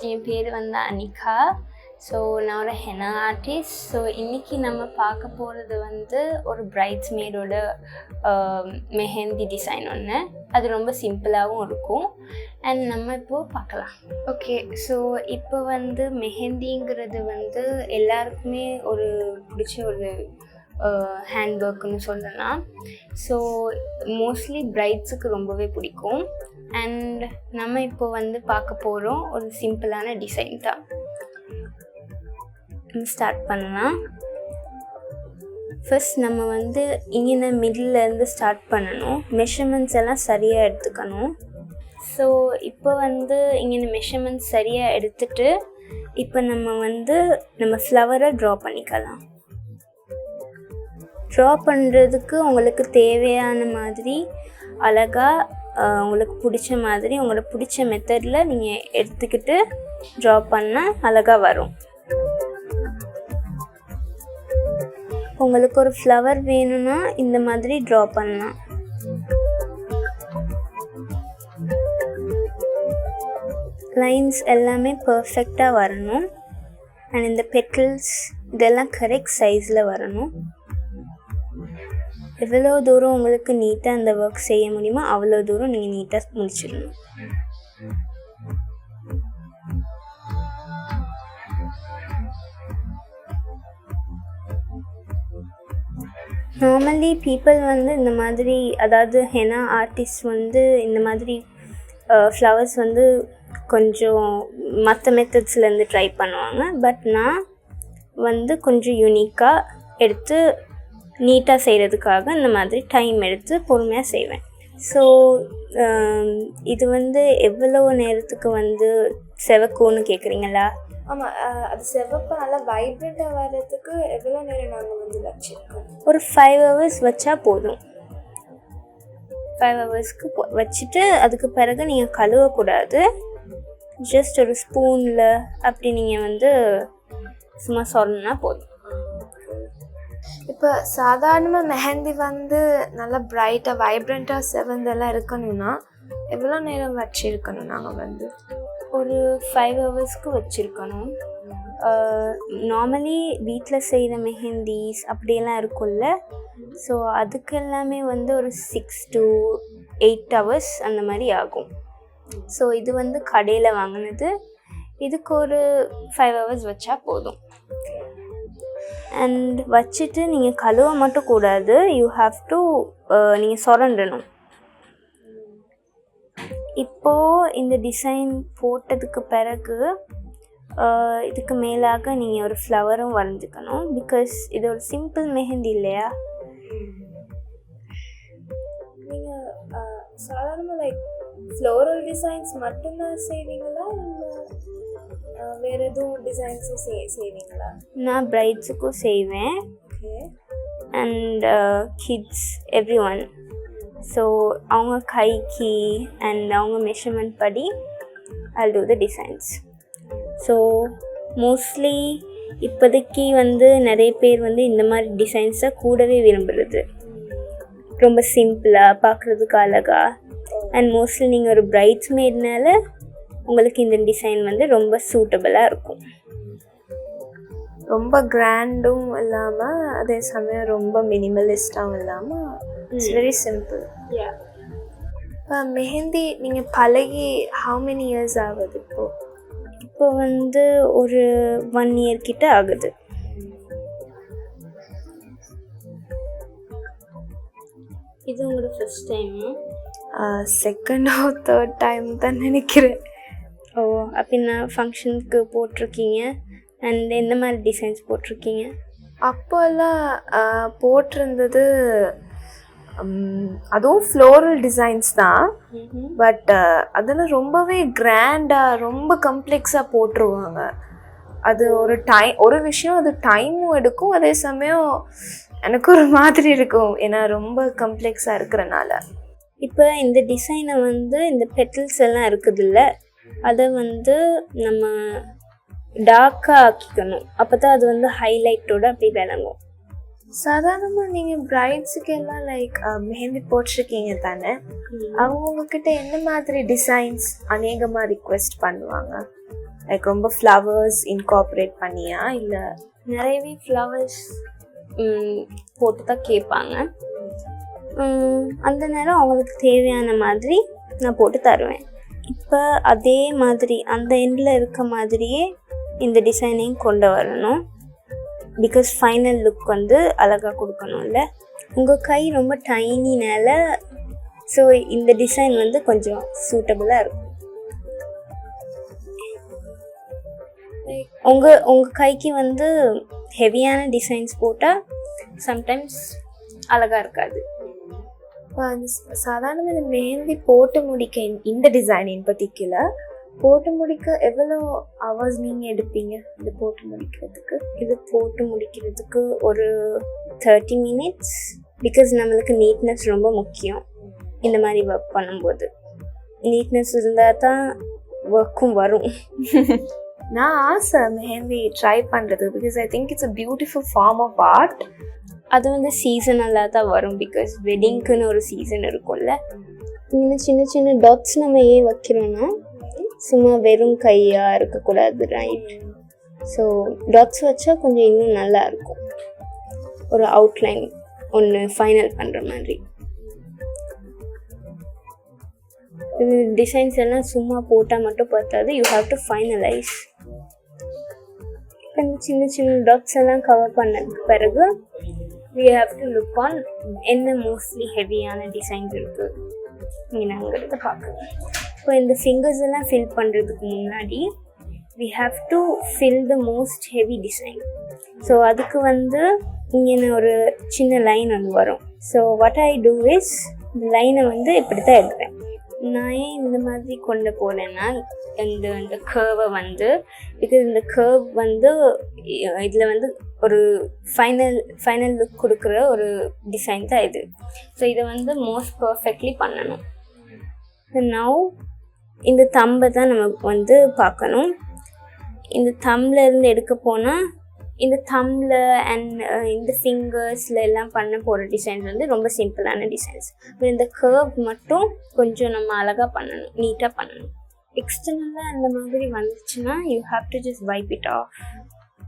என் பேர் வந்து அனிகா. ஸோ நான் ஒரு ஹெனா ஆர்டிஸ்ட். ஸோ இன்றைக்கி நம்ம பார்க்க போகிறது வந்து ஒரு பிரைட்ஸ்மெய்டோட மெஹந்தி டிசைன் ஒன்று. அது ரொம்ப சிம்பிளாகவும் இருக்கும். அண்ட் நம்ம இப்போது பார்க்கலாம். ஓகே, ஸோ இப்போ வந்து மெஹந்திங்கிறது வந்து எல்லாருக்குமே ஒரு பிடிச்ச ஒரு ஹேண்ட் ஒர்க்குன்னு சொல்லலாம். ஸோ மோஸ்ட்லி பிரைட்ஸுக்கு ரொம்பவே பிடிக்கும். அண்ட் நம்ம இப்போ வந்து பார்க்க போகிறோம் ஒரு சிம்பிளான டிசைன் தான். ஸ்டார்ட் பண்ணலாம். ஃபர்ஸ்ட் நம்ம வந்து இங்கே மிடில்லேருந்து ஸ்டார்ட் பண்ணணும். மெஷர்மெண்ட்ஸ் எல்லாம் சரியாக எடுத்துக்கணும். ஸோ இப்போ வந்து இங்கே மெஷர்மெண்ட்ஸ் சரியாக எடுத்துகிட்டு இப்போ நம்ம ஃப்ளவரை ட்ரா பண்ணிக்கலாம். ட்ரா பண்ணுறதுக்கு உங்களுக்கு தேவையான மாதிரி அழகாக உங்களுக்கு பிடிச்ச மாதிரி உங்களுக்கு பிடிச்ச மெத்தடில் நீங்கள் எடுத்துக்கிட்டு ட்ரா பண்ணால் அழகாக வரும். உங்களுக்கு ஒரு ஃப்ளவர் வேணும்னா இந்த மாதிரி ட்ரா பண்ணலாம். லைன்ஸ் எல்லாமே பர்ஃபெக்டாக வரணும். அண்ட் இந்த பெட்டல்ஸ் இதெல்லாம் கரெக்ட் சைஸில் வரணும். எவ்வளோ தூரம் உங்களுக்கு நீட்டாக அந்த ஒர்க் செய்ய முடியுமோ அவ்வளோ தூரம் நீங்கள் நீட்டாக முடிச்சிடணும். நார்மலி பீப்புள் வந்து இந்த மாதிரி, அதாவது ஹெனா ஆர்டிஸ்ட் வந்து இந்த மாதிரி ஃப்ளவர்ஸ் வந்து கொஞ்சம் மற்ற மெத்தட்ஸ்லேருந்து ட்ரை பண்ணுவாங்க. பட் நான் வந்து கொஞ்சம் யூனிக்காக எடுத்து நீட்டாக செய்கிறதுக்காக இந்த மாதிரி டைம் எடுத்து பொறுமையாக செய்வேன். ஸோ இது வந்து எவ்வளோ நேரத்துக்கு வந்து செவக்கும்னு கேட்குறீங்களா? ஆமாம், அது செவப்பு நல்லா வைப்ரண்ட்டாக வர்றதுக்கு எவ்வளோ நேரம் நாங்கள் வந்து வச்சுருக்கோம்? ஒரு 5 hours வச்சா போதும். 5 hours வச்சுட்டு அதுக்கு பிறகு நீங்கள் கழுவக்கூடாது. ஜஸ்ட் ஒரு ஸ்பூனில் அப்படி நீங்கள் வந்து சும்மா சொன்னா போதும். இப்போ சாதாரணமாக மெஹந்தி வந்து நல்லா பிரைட்டாக வைப்ரண்ட்டாக செவந்தெல்லாம் இருக்கணும்னா எவ்வளோ நேரம் வச்சுருக்கணும்? நாங்கள் வந்து ஒரு 5 hours வச்சுருக்கணும். நார்மலி வீட்டில் செய்கிற மெஹந்திஸ் அப்படியெல்லாம் இருக்கும்ல, ஸோ அதுக்கு எல்லாமே வந்து ஒரு 6 to 8 hours அந்த மாதிரி ஆகும். ஸோ இது வந்து கடையில் வாங்கினது. இதுக்கு ஒரு 5 hours வச்சா போதும். அண்ட் வச்சுட்டு நீங்கள் கழுவ மட்டும் கூடாது, யூ ஹாவ் டு நீங்கள் சுரண்டணும். இப்போது இந்த டிசைன் போட்டதுக்கு பிறகு இதுக்கு மேலாக நீங்கள் ஒரு ஃப்ளவரும் வரைஞ்சிக்கணும். பிகாஸ் இது ஒரு சிம்பிள் மெஹந்தி இல்லையா? நீங்கள் சாதாரணமாக லைக் ஃப்ளோரல் டிசைன்ஸ் மட்டும்தான் செய்வீங்களா, இல்லை வேறு எதுவும் டிசைன்ஸும் செய்வீங்களா? நான் பிரைட்ஸுக்கும் செய்வேன். Okay. And kids every one. So அவங்க கைக்கு அண்ட் அவங்க மெஷர்மெண்ட் படி I'll do the designs. So mostly இப்போதைக்கு வந்து நிறைய பேர் வந்து இந்த மாதிரி டிசைன்ஸை கூடவே விரும்புகிறது. ரொம்ப சிம்பிளாக பார்க்குறதுக்கு அழகாக. அண்ட் மோஸ்ட்லி நீங்கள் ஒரு பிரைட்ஸ்மெய்ட்னால உங்களுக்கு இந்த டிசைன் வந்து ரொம்ப சூட்டபுளாக இருக்கும். ரொம்ப கிராண்டும் இல்லாமல் அதே சமயம் ரொம்ப மினிமலிஸ்டாகவும் இல்லாமல் இட்ஸ் வெரி சிம்பிள். இப்போ மெஹந்தி நீங்கள் பழகி ஹவு மெனி இயர்ஸ் ஆகுது? இப்போ வந்து ஒரு 1 year கிட்ட ஆகுது. இது உங்களோட first time? Second or third time தான் நினைக்கிறேன். ஓ, அப்படின்னா ஃபங்க்ஷனுக்கு போட்டிருக்கீங்க. அண்ட் எந்த மாதிரி டிசைன்ஸ் போட்டிருக்கீங்க? அப்போல்லாம் போட்டிருந்தது அதுவும் ஃப்ளோரல் டிசைன்ஸ் தான். பட் அதில் ரொம்பவே கிராண்டாக ரொம்ப கம்ப்ளெக்ஸாக போட்டுருவாங்க. அது ஒரு விஷயம், அது டைமும் எடுக்கும், அதே சமயம் எனக்கு ஒரு மாதிரி இருக்கும், ஏன்னா ரொம்ப கம்ப்ளெக்ஸாக இருக்கிறனால. இப்போ இந்த டிசைனை வந்து இந்த பெட்டல்ஸ் எல்லாம் இருக்குதுல்ல, அதை வந்து நம்ம டார்க்காக ஆக்கிக்கணும். அப்போ தான் அது வந்து ஹைலைட்டோடு அப்படி விளங்கும். சாதாரணமாக நீங்கள் பிரைட்ஸுக்கு எல்லாம் லைக் மெஹந்தி போட்டிருக்கீங்க தானே, அவங்க உங்ககிட்ட என்ன மாதிரி டிசைன்ஸ் அநேகமாக ரிக்வெஸ்ட் பண்ணுவாங்க? லைக் ரொம்ப ஃப்ளவர்ஸ் இன்கார்பரேட் பண்ணியா இல்லை? நிறையவே ஃப்ளவர்ஸ் போட்டு தான் கேட்பாங்க. அந்த நேரம் அவங்களுக்கு தேவையான மாதிரி நான் போட்டு தருவேன். இப்போ அதே மாதிரி அந்த எண்டில் இருக்க மாதிரியே இந்த டிசைனையும் கொண்டு வரணும். பிகாஸ் ஃபைனல் லுக் வந்து அழகாக கொடுக்கணும்ல. உங்கள் கை ரொம்ப டைனினால ஸோ இந்த டிசைன் வந்து கொஞ்சம் சூட்டபுளாக இருக்கும். உங்கள் கைக்கு வந்து ஹெவியான டிசைன்ஸ் போட்டால் சம்டைம்ஸ் அழகாக இருக்காது. சாதாரண இந்த மெஹந்தி போட்டு முடிக்க இந்த டிசைன் இன் பர்டிகுலர் போட்டு முடிக்க எவ்வளோ ஹவர்ஸ் நீங்கள் எடுப்பீங்க இது போட்டு முடிக்கிறதுக்கு? இது போட்டு முடிக்கிறதுக்கு ஒரு 30 minutes. பிகாஸ் நம்மளுக்கு நீட்னஸ் ரொம்ப முக்கியம். இந்த மாதிரி ஒர்க் பண்ணும்போது நீட்னஸ் இருந்தால் தான் ஒர்க்கும் வரும். நான் ஆசை மெஹந்தி ட்ரை பண்ணுறது. Because I think it's a beautiful form of art. அது வந்து சீசனலாக தான் வரும். பிகாஸ் வெட்டிங்க்குன்னு ஒரு சீசன் இருக்கும்ல. இன்னும் சின்ன சின்ன டாட்ஸ் நம்ம ஏன் வைக்கிறோன்னா சும்மா வெறும் கையாக இருக்கக்கூடாது, ரைட்? ஸோ டாட்ஸ் வச்சா கொஞ்சம் இன்னும் நல்லா இருக்கும். ஒரு அவுட்லைன் ஒன்று ஃபைனல் பண்ணுற மாதிரி. இது டிசைன்ஸ் எல்லாம் சும்மா போட்டால் மட்டும் பார்த்தாது, யூ ஹாவ் டு ஃபைனலைஸ். சின்ன சின்ன டாட்ஸ் எல்லாம் கவர் பண்ணதுக்கு பிறகு we have to look on என்ன மோஸ்ட்லி ஹெவியான டிசைன்ஸ் இருக்குது நீங்கிறத பார்க்கணும். இப்போ இந்த ஃபிங்கர்ஸ் எல்லாம் ஃபில் பண்ணுறதுக்கு முன்னாடி we have to fill the most heavy design. So அதுக்கு வந்து இங்கே ஒரு சின்ன லைன் ஒன்று வரும். So what I do is இந்த லைனை வந்து இப்படி தான் எடுப்பேன். நான் ஏன் இந்த மாதிரி கொண்டு போனேன்னா இந்த கர்வை வந்து பிகாஸ் இந்த கர்வ் வந்து இதில் வந்து ஒரு ஃபைனல் லுக் கொடுக்குற ஒரு டிசைன் தான் இது. ஸோ இதை வந்து மோஸ்ட் பர்ஃபெக்ட்லி பண்ணணும். நவ் இந்த தம்பை தான் நம்ம வந்து பார்க்கணும். இந்த தம்பில் இருந்து எடுக்க போனால் இந்த தம்பில் அண்ட் இந்த ஃபிங்கர்ஸில் எல்லாம் பண்ண போகிற டிசைன்ஸ் வந்து ரொம்ப சிம்பிளான டிசைன்ஸ். அப்புறம் இந்த கர்வ் மட்டும் கொஞ்சம் நம்ம அழகாக பண்ணணும், நீட்டாக பண்ணணும். எக்ஸ்டர்னலாக அந்த மாதிரி வந்துச்சுன்னா you have to just vibe it of.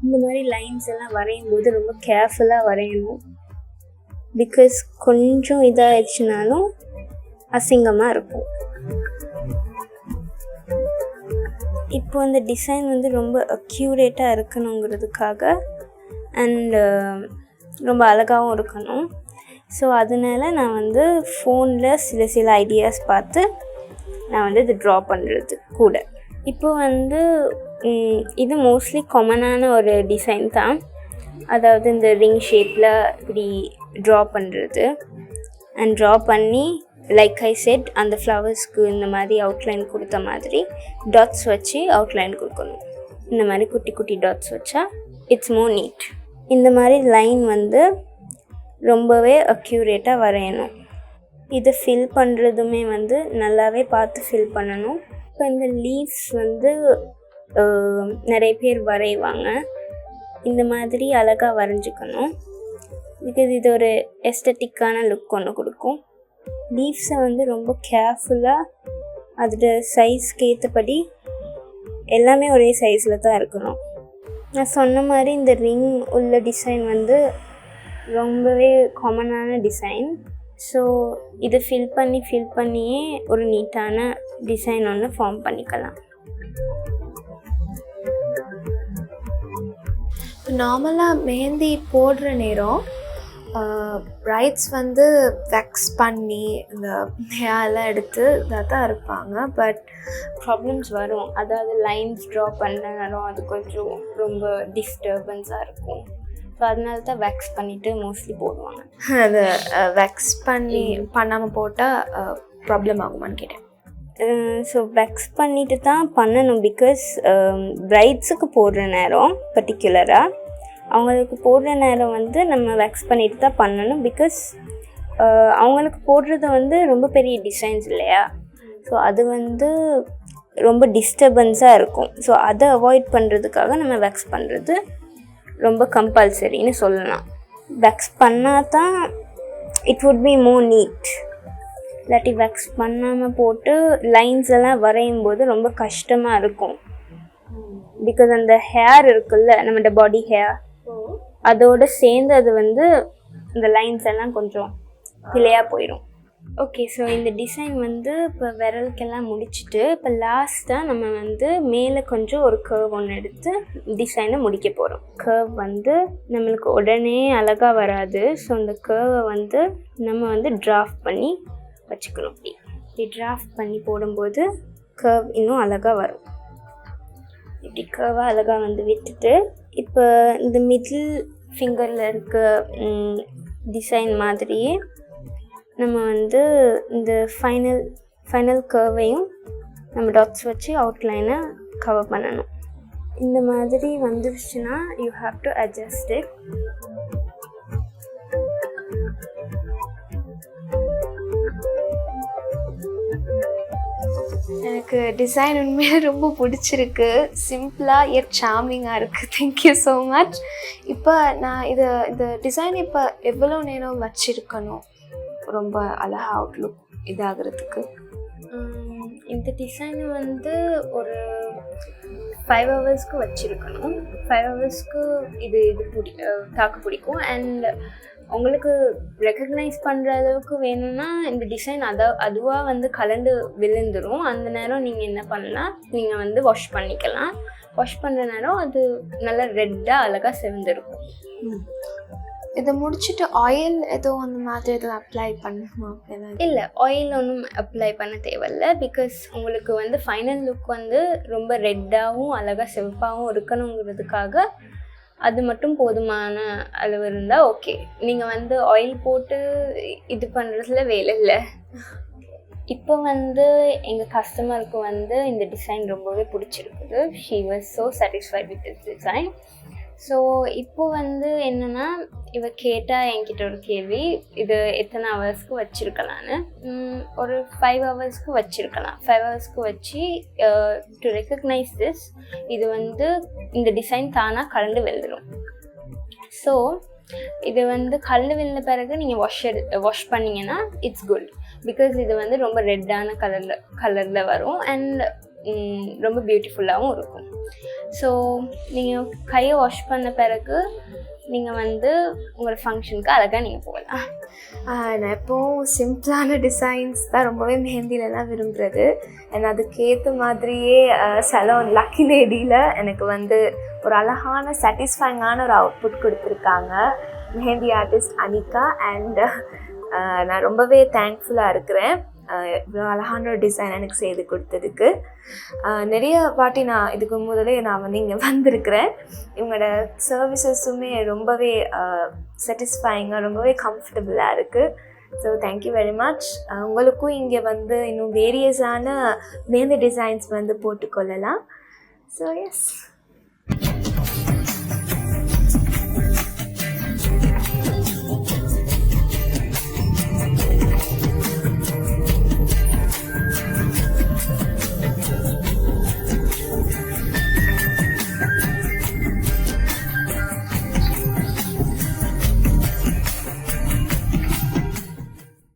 இந்த மாதிரி லைன்ஸ் எல்லாம் வரையும் போது ரொம்ப கேர்ஃபுல்லாக வரையணும். பிகாஸ் கொஞ்சம் இதாகிடுச்சுனாலும் அசிங்கமாக இருக்கும். இப்போ இந்த டிசைன் வந்து ரொம்ப அக்யூரேட்டாக இருக்கணுங்கிறதுக்காக அண்ட் ரொம்ப அழகாகவும் இருக்கணும். ஸோ அதனால நான் வந்து ஃபோனில் சில ஐடியாஸ் பார்த்து நான் வந்து இது ட்ரா பண்ணுறது கூட. இப்போ வந்து இது மோஸ்ட்லி காமனான ஒரு டிசைன் தான். அதாவது இந்த ரிங் ஷேப்பில் இப்படி ட்ரா பண்ணுறது அண்ட் ட்ரா பண்ணி லைக் ஐ செட் அந்த ஃப்ளவர்ஸ்க்கு இந்த மாதிரி அவுட்லைன் கொடுத்த மாதிரி டாட்ஸ் வச்சு அவுட்லைன் கொடுக்கணும். இந்த மாதிரி குட்டி குட்டி டாட்ஸ் வச்சா இட்ஸ் மோர் நீட். இந்த மாதிரி லைன் வந்து ரொம்பவே அக்யூரேட்டாக வரையணும். இதை ஃபில் பண்ணுறதுமே வந்து நல்லாவே பார்த்து ஃபில் பண்ணணும். இப்போ இந்த லீவ்ஸ் வந்து நிறைய பேர் வரைவாங்க. இந்த மாதிரி அழகாக வரைஞ்சிக்கணும். பிகாஸ் இது ஒரு எஸ்தட்டிக்கான லுக் ஒன்று கொடுக்கும். லீவ்ஸை வந்து ரொம்ப கேர்ஃபுல்லாக அதோட சைஸ்க்கு ஏற்றபடி எல்லாமே ஒரே சைஸில் தான் இருக்கணும். நான் சொன்ன மாதிரி இந்த ரிங் உள்ள டிசைன் வந்து ரொம்பவே காமனான டிசைன். ஸோ இதை ஃபில் பண்ணியே ஒரு நீட்டான டிசைன் ஒன்று ஃபார்ம் பண்ணிக்கலாம். நார்மலாக மெஹந்தி போடுற நேரம் பிரைட்ஸ் வந்து வெக்ஸ் பண்ணி இந்த ஹேர்லாம் எடுத்து இதாக தான் இருப்பாங்க. பட் ப்ராப்ளம்ஸ் வரும். அதாவது லைன்ஸ் ட்ரா பண்ண நேரம் அது கொஞ்சம் ரொம்ப டிஸ்டர்பன்ஸாக இருக்கும். ஸோ அதனால தான் வேக்ஸ் பண்ணிவிட்டு மோஸ்ட்லி போடுவாங்க. அது வேக்ஸ் பண்ணாமல் போட்டால் ப்ராப்ளம் ஆகுமான்னு கேட்டேன். ஸோ வேக்ஸ் பண்ணிட்டு தான் பண்ணணும். பிகாஸ் பிரைட்ஸுக்கு போடுற நேரம் பர்டிகுலராக அவங்களுக்கு போடுற நேரம் வந்து நம்ம வேக்ஸ் பண்ணிட்டு தான் பண்ணணும். பிகாஸ் அவங்களுக்கு போடுறது வந்து ரொம்ப பெரிய டிசைன்ஸ் இல்லையா. ஸோ அது வந்து ரொம்ப டிஸ்டர்பன்ஸாக இருக்கும். ஸோ அதை அவாய்ட் பண்ணுறதுக்காக நம்ம வேக்ஸ் பண்ணுறது ரொம்ப கம்பல்சரின்னு சொல்லலாம். வேக்ஸ் பண்ணால் தான் it would be more neat. இல்லாட்டி வேக்ஸ் பண்ணாமல் போட்டு லைன்ஸ் எல்லாம் வரையும் போது ரொம்ப கஷ்டமாக இருக்கும். பிகாஸ் அந்த ஹேர் இருக்குல்ல நம்மளோட பாடி ஹேர் அதோடு சேர்ந்து அது வந்து இந்த லைன்ஸ் எல்லாம் கொஞ்சம் கிளியாக போயிடும். ஓகே, ஸோ இந்த டிசைன் வந்து இப்போ விரலுக்கெல்லாம் முடிச்சுட்டு இப்போ லாஸ்ட்டாக நம்ம வந்து மேலே கொஞ்சம் ஒரு கர்வ் ஒன்று எடுத்து டிசைனை முடிக்க போகிறோம். கர்வ் வந்து நம்மளுக்கு உடனே அழகாக வராது. ஸோ அந்த கர்வை வந்து நம்ம வந்து டிராஃப்ட் பண்ணி வச்சுக்கணும். இப்படி டிராஃப்ட் பண்ணி போடும்போது கர்வ் இன்னும் அழகாக வரும். இப்படி கர்வாக அழகாக வந்து விட்டுட்டு இப்போ இந்த மிடில் ஃபிங்கரில் இருக்க டிசைன் மாதிரியே நம்ம வந்து இந்த ஃபைனல் கர்வையும் நம்ம டாட்ஸ் வச்சு அவுட்லைனை கவர் பண்ணணும். இந்த மாதிரி வந்துருச்சுன்னா you have to adjust it. எனக்கு டிசைன் உண்மையாக ரொம்ப பிடிச்சிருக்கு. சிம்பிளாக எட் சார்மிங்காக இருக்குது. Thank you so much. இப்போ நான் இந்த டிசைன் இப்போ எவ்வளோ நேரம் வச்சுருக்கணும் ரொம்ப அழகாக அவுட்லுக் இதாகிறதுக்கு? இந்த டிசைனை வந்து ஒரு 5 ஹவர்ஸ்க்கு வச்சுருக்கணும். 5 ஹவர்ஸ்க்கு இது தாக்கு பிடிக்கும். அண்ட் உங்களுக்கு ரெக்கக்னைஸ் பண்ணுற அளவுக்கு வேணும்னா இந்த டிசைன் அதுவாக வந்து கலந்து விழுந்துடும். அந்த நேரம் நீங்கள் என்ன பண்ணலாம், நீங்கள் வந்து வாஷ் பண்ணிக்கலாம். வாஷ் பண்ணுற நேரம் அது நல்லா ரெட்டாக அழகாக செவந்திருக்கும். இதை முடிச்சுட்டு ஆயில் எதுவும் அந்த மாதிரி எதுவும் அப்ளை பண்ணணுமா? இல்லை, ஆயில் ஒன்றும் அப்ளை பண்ண தேவையில்லை. பிகாஸ் உங்களுக்கு வந்து ஃபைனல் லுக் வந்து ரொம்ப ரெட்டாகவும் அழகாக சிவப்பாகவும் இருக்கணுங்கிறதுக்காக அது மட்டும் போதுமான அளவு இருந்தால் ஓகே. நீங்கள் வந்து ஆயில் போட்டு இது பண்ணுறதுல வேலை இல்லை. இப்போ வந்து எங்கள் கஸ்டமருக்கு வந்து இந்த டிசைன் ரொம்பவே பிடிச்சிருக்குது. She was so satisfied with this design. So இப்போ வந்து என்னென்னா, இவ கேட்டால் என்கிட்ட ஒரு கேள்வி, இது எத்தனை ஹவர்ஸ்க்கு வச்சுருக்கலான்னு. ஒரு 5 ஹவர்ஸ்க்கு வச்சுருக்கலாம். 5 ஹவர்ஸ்க்கு வச்சு டு ரெக்கக்னைஸ் திஸ், இது வந்து இந்த டிசைன் தானாக கலந்து விழுந்துடும். ஸோ இது வந்து கலந்து விழுந்த பிறகு நீங்கள் வாஷ் பண்ணிங்கன்னா இட்ஸ் குட். பிகாஸ் இது வந்து ரொம்ப ரெட்டான கலரில் வரும் அண்ட் ரொம்ப பியூட்டிஃபுல்லாகவும் இருக்கும். ஸோ நீங்கள் கையை வாஷ் பண்ண பிறகு நீங்கள் வந்து உங்களோட ஃபங்க்ஷனுக்கு அழகாக நீங்கள் போகலாம். நான் எப்போவும் சிம்பிளான டிசைன்ஸ் தான் ரொம்பவே மெஹந்திலலாம் விரும்புகிறது. அண்ட் அதுக்கேற்ற மாதிரியே சலோன் லக்கி லேடியில் எனக்கு வந்து ஒரு அழகான சாட்டிஸ்ஃபைங்கான ஒரு அவுட்புட் கொடுத்துருக்காங்க மெஹந்தி ஆர்டிஸ்ட் அனிகா. அண்ட் நான் ரொம்பவே தேங்க்ஃபுல்லாக இருக்கிறேன் இவ்வளோ அழகான ஒரு டிசைன் எனக்கு செய்து கொடுத்ததுக்கு. நிறைய வாட்டி நான் இதுக்கு முதலே நான் வந்து இங்கே வந்திருக்கிறேன். இவங்களோட சர்வீசஸுமே ரொம்பவே சாட்டிஸ்ஃபைங்காக ரொம்பவே கம்ஃபர்டபுளாக இருக்குது. So thank you very much. உங்களுக்கும் இங்கே வந்து இன்னும் வேரியஸான மெஹந்தி டிசைன்ஸ் வந்து போட்டுக்கொள்ளலாம். So S.